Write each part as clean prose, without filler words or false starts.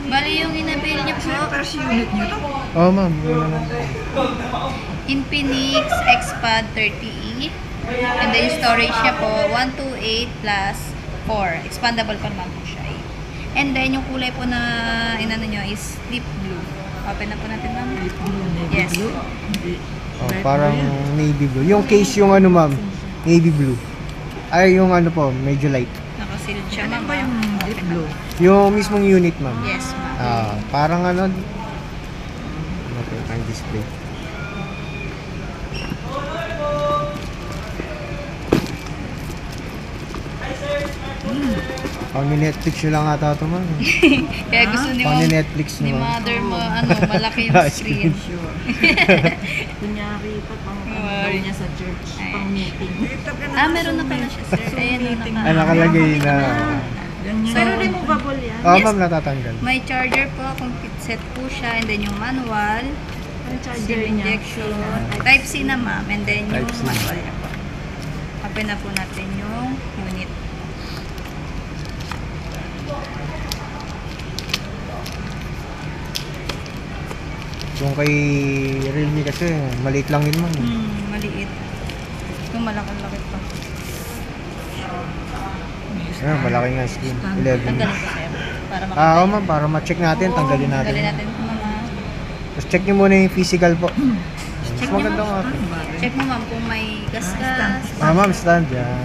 Bali yung inabil niyo po, First unit nyo to? Oo, ma'am. Yun na lang. Infinix Xpad 30e. And then yung storage niya po, 128 plus 4. Expandable pa naman po siya eh. And then yung kulay po na inano nyo is deep blue. Open na po natin, ma'am. Navy Yes. blue? Hindi. Oh, Bright parang blue yan. navy blue. Yung case yung ano, ma'am. Navy blue. Ay, yung ano po, medyo light. Nakasealed siya, Ano ma'am. ba yung deep blue? Yung mismong unit, ma'am. Yes, ma'am. Parang ano. Okay, ang display. Pang Netflix nyo lang ata ito, ma'am. Kaya gusto ni Pang ma'am, Netflix ni nyo, ma'am. mother mo, ano, malaki yung screen. Sure. Kunyari pa pang ano daw niya sa church, Ay. pang meeting. Meron na pala siya, sir. Ayan, Meeting. Ay, nakalagay na. Ganyan. Pero removable yan. Oo, Yes. ma'am, natatanggal. May charger po, complete set po siya. And then yung manual, Ang charger zero niya. injection, Type-C na ma'am. And then yung Type-C. manual niya po. Open na po natin yung unit. Yung kay Realme kasi, maliit lang yun, ma'am. Maliit. Ito malaki-laki pa. Ayun, malaki nga screen. 11 Tanggalin inch. ko sa'yo. Para Oo, ma'am, para ma-check natin, tanggalin natin. Tanggalin natin ito, mama. Tapos check nyo muna yung physical po. Check Mas nyo, maganda nga. Check mo ma'am kung may gas-gas. Ma'am, stand yan.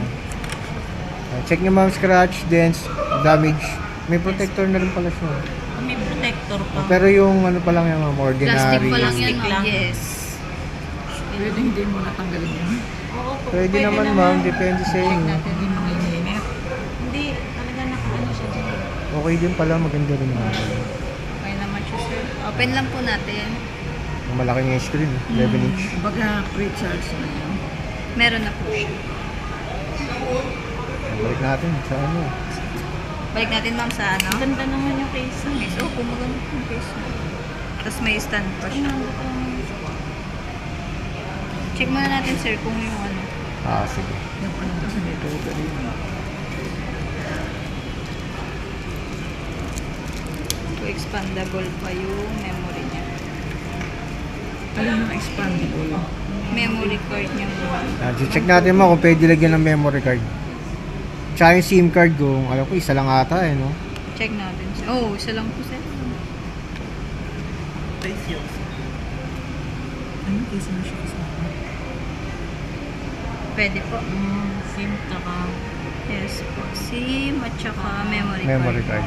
Check nyo, ma'am, scratch, dents, damage. May protector na rin pala siya. May protector pa. Pero yung ano pa lang yan, ma'am, ordinary. Plastic pa lang yan, Plastic ma'am. lang. Yes. Pwede hindi mo natanggalin yan. Oo po. Pwede naman, ma'am, depende sa Check inyo. natin. Hindi manginginit. Hindi, talaga nakaano siya dyan. Okay din pala, maganda rin naman. Okay naman siya, sir. Open lang po natin. Malaki nga yung screen, 11 inch. Baga pre-charge na yan. Meron na po siya. Balik natin sa ano. Balik natin ma'am sa ano. Ganda naman yung case. Yes, oh, kumaganda yung case. Tapos may stand pa siya. Check muna natin, sir, kung yung ano. Sige. Yung ano kasi nito rin. Kung expandable pa yung memory niya. Alam mo, expandable. Memory card niya ma'am. Check natin mo kung pwede lagyan ng memory card. Tsaka yung SIM card ko, alam ko, isa lang ata eh, no? Check natin. Oh, isa lang po, sir. Ano case na siya kasama? Pwede po. SIM taka. Yes po. SIM at saka memory card. Memory card.